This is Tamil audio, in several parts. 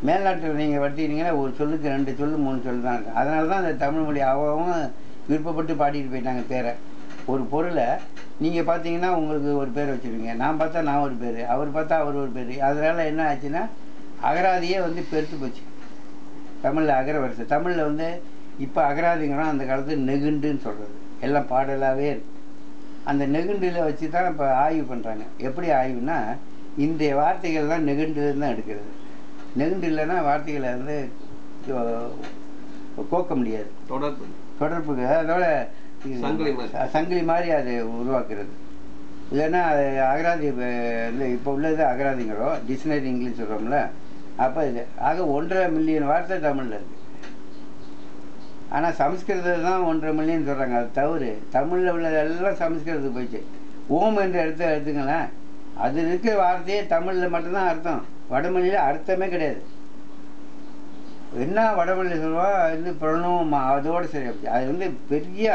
மேல்நாட்டில் நீங்கள் வர்த்திங்கன்னா ஒரு சொல்லுக்கு 2 சொல்லு 3 சொல்லு தான் இருக்கும். அதனால தான் அந்த தமிழ் மொழி அவங்க விருப்பப்பட்டு பாடிட்டு போயிட்டாங்க பேரை. ஒரு பொருளை நீங்கள் பார்த்தீங்கன்னா உங்களுக்கு ஒரு பேர் வச்சுருவீங்க, நான் பார்த்தா நான் ஒரு பேர், அவர் பார்த்தா அவர் ஒரு பேர். அதனால் என்ன ஆச்சுன்னா அகராதியே வந்து பெருத்து போச்சு தமிழில். அகர வரிசை தமிழில் வந்து இப்போ அகராதிங்கிறோம், அந்த காலத்தில் நெகுண்டுன்னு சொல்கிறது எல்லாம் பாடலாகவே இருக்குது. அந்த நெகுண்டில் வச்சு தான் இப்போ ஆய்வு பண்ணுறாங்க. எப்படி ஆய்வுனா இன்றைய வார்த்தைகள்லாம் நெகுண்டுலேருந்து தான் எடுக்கிறது. நெகுண்டு இல்லைன்னா வார்த்தைகளை வந்து கோக்க முடியாது, தொடர்புக்கு. அதோட சங்கிலி மாதிரி அது உருவாக்குறது. இல்லைன்னா அது அகராதி இல்லை, இப்போ உள்ளது அகராதிங்கிறோம், டிக்ஷனரி இங்கிலீஷ் சொல்கிறோம்ல. அப்போ இது ஆக 1.5 மில்லியன் வார்த்தை தமிழில் இருக்குது. ஆனால் சமஸ்கிருதம் தான் 1.5 மில்லியன் சொல்கிறாங்க. அது தவறு. தமிழில் உள்ளதெல்லாம் சமஸ்கிருதத்துக்கு போயிடுச்சு. ஓம் என்ற எடுத்துங்களேன், அது இருக்கிற வார்த்தையே தமிழில் மட்டும்தான் அர்த்தம், வடமொழியில் அர்த்தமே கிடையாது. என்ன வடமொழியில் சொல்லுவா இது பிரணவம், அதோடு சரி போச்சு. அது வந்து பெரிய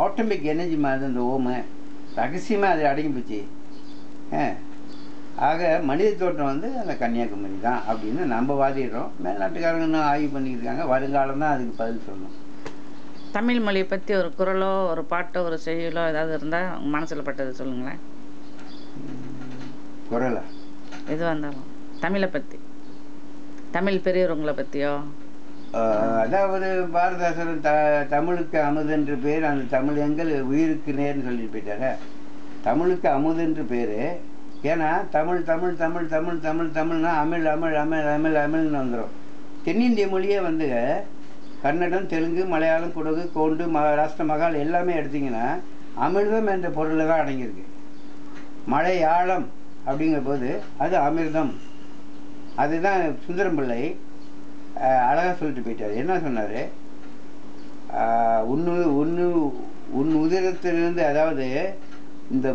ஆட்டோமிக் எனர்ஜி மாதிரி இந்த ஓமு ரகசியமாக அது அடங்கி போச்சு. ஆக மனித தோற்றம் வந்து அந்த கன்னியாகுமரி தான் அப்படின்னு நம்ம வாதிடுறோம். மேல்நாட்டுக்காரங்க இன்னும் ஆய்வு பண்ணியிருக்காங்க. வருங்காலம் தான் அதுக்கு பதில் சொல்லணும். தமிழ் மொழியை பற்றி ஒரு குரலோ ஒரு பாட்டோ ஒரு செய்யுளோ ஏதாவது இருந்தால் உங்கள் மனசில் பட்டது சொல்லுங்களேன். குரலா? எதுவாக இருந்தாலும் தமிழை பற்றி, தமிழ் பெரியவங்களை பற்றியோ. அதாவது பாரதாசன் தமிழுக்கு அமுதென்று பேர், அந்த தமிழ் எங்கள் உயிருக்கு நேர்னு சொல்லிட்டு போயிட்டார. தமிழுக்கு அமுதென்று பேர். ஏன்னா தமிழ் தமிழ் தமிழ் தமிழ் தமிழ் தமிழ்னா அமிழ் அமிழ் அமிழ் அமிழ் அமிழ்னு வந்துடும். தென்னிந்திய மொழியே வந்து கன்னடம், தெலுங்கு, மலையாளம், குடகு, கோண்டு, ராஷ்டிர மகால் எல்லாமே எடுத்திங்கன்னா அமிர்தம் என்ற பொருளில் தான் அடங்கியிருக்கு. மழை ஆழம் அப்படிங்கிற போது அது அமிர்தம். அதுதான் சுந்தரம் பிள்ளை அழகாக சொல்லிட்டு போயிட்டார். என்ன சொன்னார்? உன் உதிரத்திலிருந்து, அதாவது இந்த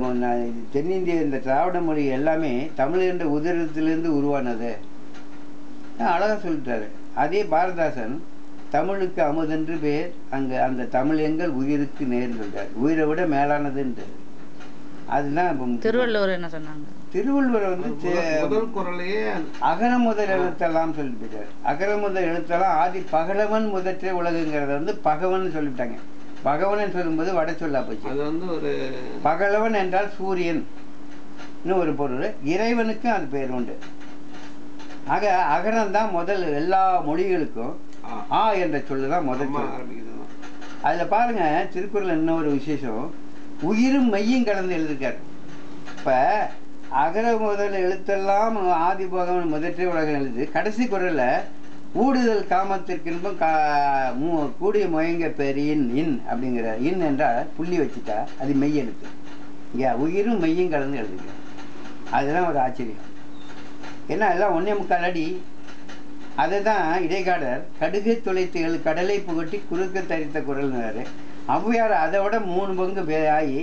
தென்னிந்திய இந்த திராவிட மொழி எல்லாமே தமிழ் என்ற உதிரத்திலிருந்து உருவானது. அழகாக சொல்லிட்டாரு. அதே பாரதாசன் தமிழுக்கு அமுதென்று பேர், அங்கே அந்த தமிழ் எங்கள் உயிருக்கு நேர்னு சொல்லிட்டார். உயிரை விட மேலானதுன்று. அதுதான் திருவள்ளுவர் என்ன சொன்னாங்க? திருவள்ளுவர் வந்து அகர முதல் எழுத்தெல்லாம் சொல்லிட்டு போயிட்டார். அகர முதல் எழுத்தெல்லாம் ஆதி பகலவன் முதற்றே உலகுங்கிறத வந்து பகவன் சொல்லிவிட்டாங்க. பகவன் சொல்லும்போது வட சொல்லா போச்சு. அது வந்து ஒரு பகலவன் என்றால் சூரியன் ஒரு பொருள். இறைவனுக்கும் அது பேர் உண்டு. ஆக அகரம் தான் முதல் எல்லா மொழிகளுக்கும். ஆ என்ற சொல்லுதான் முதல் சொல். அதுல பாருங்க, திருக்குறள் இன்னொரு விசேஷம், உயிரும் மெய்யும் கலந்து எழுதிருக்காரு. இப்ப அகர முதல் எழுத்தெல்லாம் ஆதி பகவன் முதற்றே உலகம் எழுது. கடைசி குறள்ல ஊடுதல் காமத்திற்கின்பம் கூடிய முயங்க பேர் இன் அப்படிங்கிற. இன் என்றால் புள்ளி வச்சுட்டா அது மெய் எழுத்து. இங்கே உயிரும் மெய்யும் கலந்து எழுதுங்க. அதுதான் ஒரு ஆச்சரியம். ஏன்னா எல்லாம் 1.25 அடி. அதை தான் இடைக்காடர் கடுகு துளைத்து கடலை புகட்டி குறுக்க தரித்த குரல்னாரு. ஔவையார் அதை விட 3 பங்கு ஆகி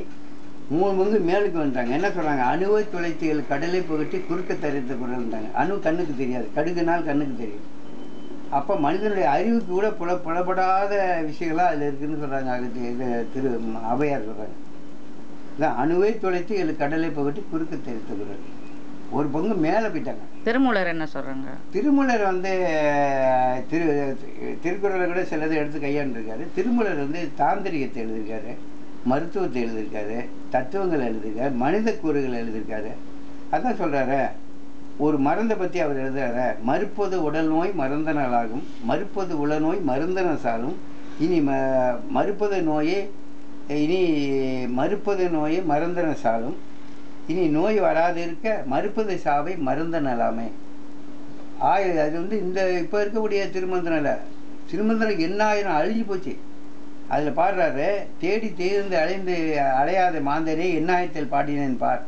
3 பங்கு மேலுக்கு வந்துட்டாங்க. என்ன சொல்கிறாங்க? அணுவை துளைத்து கடலை புகட்டி குறுக்க தரித்த குரல்ன்றாங்க. அணு கண்ணுக்கு தெரியாது, கடுகுனால் கண்ணுக்கு தெரியும். அப்போ மனிதனுடைய அறிவுக்கு கூட புலப்படாத விஷயங்களாக அதில் இருக்குதுன்னு சொல்கிறாங்க. அது ஔவையார் சொல்கிறாங்க. இதான் அணுவை துளைத்து கடலை புகட்டி குறுக்க தரித்த குரல். 1 பங்கு மேலே போயிட்டாங்க. திருமூலர் என்ன சொல்கிறாங்க? திருமூலர் வந்து திருக்குறளை கூட சிலதை எடுத்து கையாண்டுருக்காரு. திருமூலர் வந்து தாந்திரிகத்தை எழுதியிருக்காரு, மருத்துவத்தை எழுதியிருக்காரு, தத்துவங்கள் எழுதியிருக்காரு, மனித கூறுகள் எழுதியிருக்காரு. அதான் சொல்கிறாரு, ஒரு மருந்தை பற்றி அவர் எழுதுறாரு. மறுப்பது உடல் நோய் மருந்தனாலாகும், மறுப்பது உள நோய் மருந்தன சாலும், இனி மறுப்பது நோயை மருந்தன சாலும், இனி நோய் வராது இருக்க மறுப்பது சாவை மருந்த நலாமே. அது வந்து இந்த இப்போ இருக்கக்கூடிய திருமந்திரம் என்ன ஆயிரம் அழிஞ்சு போச்சு. அதில் பாடுறாரு, தேடி தேர்ந்து அலையாத மாந்தரே எண்ணாயிரத்தில் பாடினேன் பார்.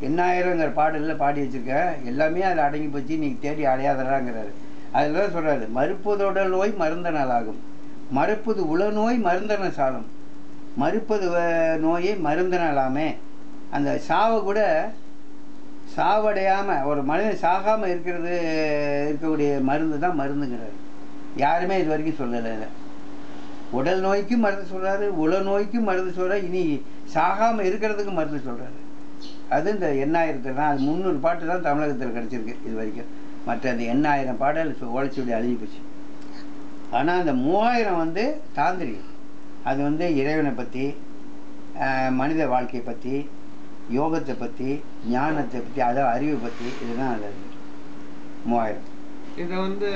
8000ங்கிற பாடலில் பாடி வச்சுருக்கேன். எல்லாமே அதில் அடங்கி போச்சு, நீங்கள் தேடி அலையாதராங்கிறாரு. அதில் தான் சொல்கிறாரு, மறுப்பதோட நோய் மருந்த நாளாகும், மறுப்பது உள நோய் மருந்தன சாலும், மறுப்பது நோயை மருந்த நாளாமே. அந்த சாவை கூட சாவடையாமல் ஒரு மனிதன் சாகாமல் இருக்கக்கூடிய மருந்து தான் மருந்துங்கிறாரு. யாருமே இது வரைக்கும் சொல்லலை. உடல் நோய்க்கும் மருந்து சொல்கிறாரு, உள நோய்க்கும் மருந்து சொல்கிறார், இனி சாகாமல் இருக்கிறதுக்கும் மருந்து சொல்கிறாரு. அது இந்த 8000 தான். அது 300 பாட்டு தான் தமிழகத்தில் கிடச்சிருக்கு இது வரைக்கும். மற்ற அந்த 8000 பாடல் ஓலைச்சுவடி அழிஞ்சு போச்சு. ஆனால் அந்த 3000 வந்து தாந்திரிகம். அது வந்து இறைவனை பற்றி, மனித வாழ்க்கையை பற்றி, யோகத்தை பற்றி, ஞானத்தை பற்றி, அதாவது அறிவை பற்றி, இதுதான் அது 3000. இதை வந்து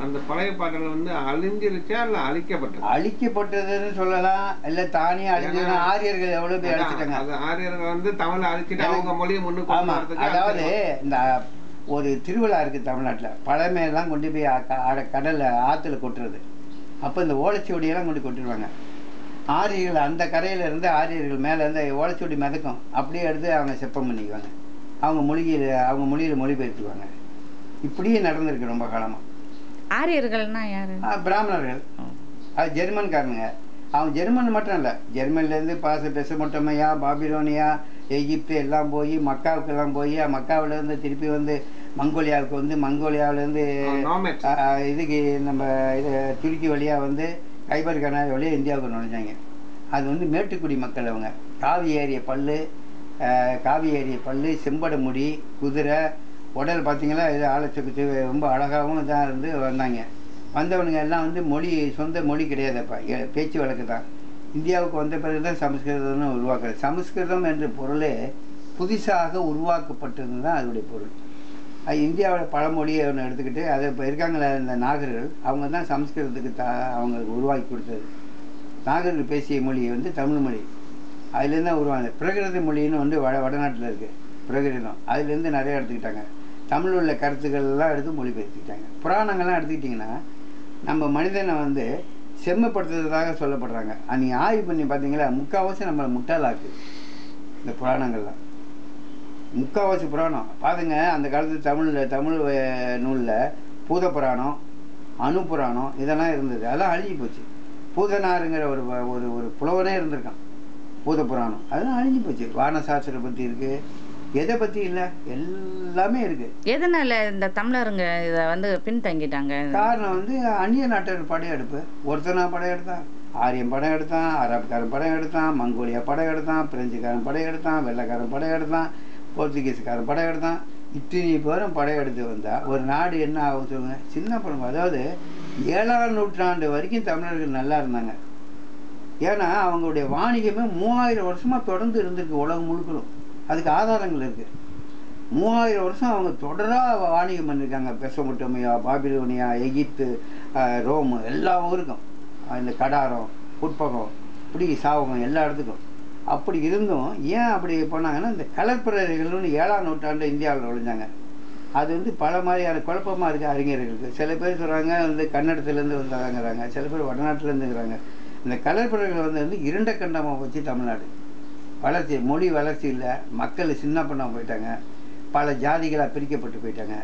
அந்த பழைய பாடல் வந்து அழிஞ்சிருச்சா இல்லை அழிக்கப்பட்டது? அழிக்கப்பட்டதுன்னு சொல்லலாம், இல்லை தானே அழிஞ்சதுன்னா ஆரியர்கள் எவ்வளோ பேர் அழிச்சிட்டாங்க. ஆரியர்கள் வந்து தமிழை அழிச்சிட்டு அவங்க மொழியை முன்னுக்கு. ஆமாம், அதாவது இந்த ஒரு திருவிழா இருக்குது தமிழ்நாட்டில், பழமையெல்லாம் கொண்டு போய் கடலில் ஆற்றுல கொட்டுறது. அப்போ இந்த ஓலைச்சுவடியெல்லாம் கொண்டு கொட்டிடுவாங்க. ஆரியர்கள் அந்த கரையில் இருந்து ஆரியர்கள் மேலே இருந்து ஓலைச்சுவடி மிதக்கும், அப்படியே எடுத்து அவங்க செப்பம் பண்ணிக்குவாங்க, அவங்க மொழியில் மொழிபெயர்த்துக்குவாங்க. இப்படியே நடந்திருக்கு ரொம்ப காலமாக. ஆரியர்கள்னா யாரு? பிராமணர்கள். அது ஜெர்மன்காரனுங்க. அவங்க ஜெர்மன் மட்டும் இல்லை, ஜெர்மன்லேருந்து பெசமொட்டமையா, பாபிலோனியா, எகிப்து எல்லாம் போய் மக்காவுக்கெல்லாம் போய் மக்காவிலேருந்து திருப்பி வந்து மங்கோலியாவுக்கு வந்து மங்கோலியாவிலேருந்து இதுக்கு நம்ம இது துருக்கி வழியாக வந்து கைபர் கனாய் வழியாக இந்தியாவுக்கு நுழைஞ்சாங்க. அது வந்து மேட்டுக்குடி மக்கள். அவங்க காவி ஏறிய பல்லு, செம்படை முடி, குதிரை, உடல் பார்த்தீங்களா, இது ஆலோசனை ரொம்ப அழகாகவும் இதாக இருந்து வந்தாங்க. வந்தவனுங்க எல்லாம் வந்து சொந்த மொழி கிடையாதுப்பா, பேச்சு வழக்கு தான். இந்தியாவுக்கு வந்த பிறகு தான் சமஸ்கிருதம்னு உருவாக்குறது. சமஸ்கிருதம் என்ற பொருளே புதுசாக உருவாக்கப்பட்டது தான் அதோடைய பொருள். அது இந்தியாவோட பழமொழியை ஒன்று எடுத்துக்கிட்டு அதை இப்போ இருக்காங்களே இந்த நாகர்கள், அவங்க தான் சமஸ்கிருதத்துக்கு அவங்களுக்கு உருவாக்கி கொடுத்தது. நாகர்கள் பேசிய மொழி வந்து தமிழ் மொழி, அதுலேருந்து தான் உருவாங்க. பிரகிருத மொழின்னு வந்து வடநாட்டில் இருக்குது பிரகிருதம், அதுலேருந்து நிறைய எடுத்துக்கிட்டாங்க. தமிழ் உள்ள கருத்துக்கள்லாம் எடுத்து மொழிபெயர்த்துக்கிட்டாங்க. புராணங்கள்லாம் எடுத்துக்கிட்டிங்கன்னா நம்ம மனிதனை வந்து செம்மைப்படுத்துறதாக சொல்லப்படுறாங்க. நீங்கள் ஆய்வு பண்ணி பார்த்தீங்களா, முக்கால்வாசி நம்மளை முட்டாளாக்கு இந்த புராணங்கள்லாம். முக்கால்வாசி புராணம் பாருங்க, அந்த காலத்து தமிழ் நூலில் பூத புராணம், அணு புராணம் இதெல்லாம் இருந்தது. அதெல்லாம் அழிஞ்சு போச்சு. பூதனாருங்கிற ஒரு புலவனே இருந்திருக்கான். பூத புராணம் அதெல்லாம் அழிஞ்சு போச்சு. வானசாஸ்திரம் பற்றி இருக்குது, எதை பற்றி இல்லை, எல்லாமே இருக்குது. எதனால இந்த தமிழருங்க இதை வந்து பின்தங்கிட்டாங்க? காரணம் வந்து அந்நிய நாட்டர் படையெடுப்பு. ஒருத்தனா படையெடுத்தான், ஆரியன் படம் எடுத்தான், அரபுக்காரன் படம் எடுத்தான், மங்கோலியா படம் எடுத்தான், பிரெஞ்சுக்காரன் படம் எடுத்தான், வெள்ளைக்காரன் படம் எடுத்தான், போர்த்துகீஸுக்காரன் படம் எடுத்தான். இத்தனை பேரும் படையெடுத்து வந்தால் ஒரு நாடு என்ன ஆகும் சொல்லுங்கள்? சின்ன படம். அதாவது 7ஆம் நூற்றாண்டு வரைக்கும் தமிழர்கள் நல்லா இருந்தாங்க. ஏன்னா அவங்களுடைய வாணிகமே 3000 வருஷமாக தொடர்ந்து இருந்திருக்கு உலகம் முழுக்கணும். அதுக்கு ஆதாரங்கள் இருக்குது. 3000 வருஷம் அவங்க தொடராக வாணிகம் பண்ணியிருக்காங்க. பெசமொட்டமையா, பாபிலோனியா, எகிப்து, ரோமு, எல்லா ஊருக்கும், இந்த கடாரம், புட்பகம், இப்படி சாவகம், எல்லா இடத்துக்கும். அப்படி இருந்தும் ஏன் அப்படி போனாங்கன்னா, இந்த கலப்பிரர்கள்னு 7ஆம் நூற்றாண்டு இந்தியாவில் நுழைஞ்சாங்க. அது வந்து பல மாதிரியான குழப்பமாக இருக்குது அறிஞர்களுக்கு. சில பேர் சொல்கிறாங்க வந்து கன்னடத்துலேருந்து வந்தாங்கிறாங்க, சில பேர் வடநாட்டிலேருந்துங்கிறாங்க. இந்த கலப்பிரர்கள் வந்து இருண்ட கண்டமாக போச்சு தமிழ்நாடு. மொழி வளர்ச்சி இல்லை, மக்கள் சின்ன பண்ண போயிட்டாங்க, பல ஜாதிகளாக பிரிக்கப்பட்டு போயிட்டாங்க.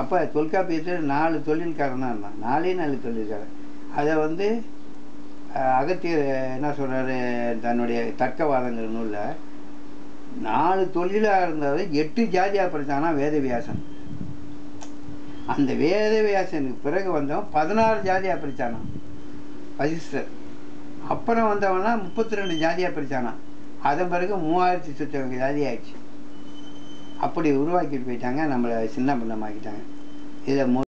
அப்போ தொல்காப்பியத்தில் 4 தொழில்காரன் தான் இருந்தான், 4 தொழில்காரன். அதை வந்து அகத்தியர் என்ன சொல்கிறாரு தன்னுடைய தர்க்கவாதங்கிற நூலில், 4 தொழிலாக இருந்தது 8 ஜாதியாக பிரித்தானா வேதவியாசன். அந்த வேதவியாசனுக்கு பிறகு வந்தவன் 16 ஜாதியாக பிரித்தானா வசிஷ்டர். அப்புறம் வந்தவனா 32 ஜாதியாக பிரித்தானா. அதன் பிறகு 3000 சுத்தவங்க ஜாதி ஆயிடுச்சு. அப்படி உருவாக்கிட்டு போயிட்டாங்க, நம்மளை சின்ன பின்னமாக்கிட்டாங்க. இதில்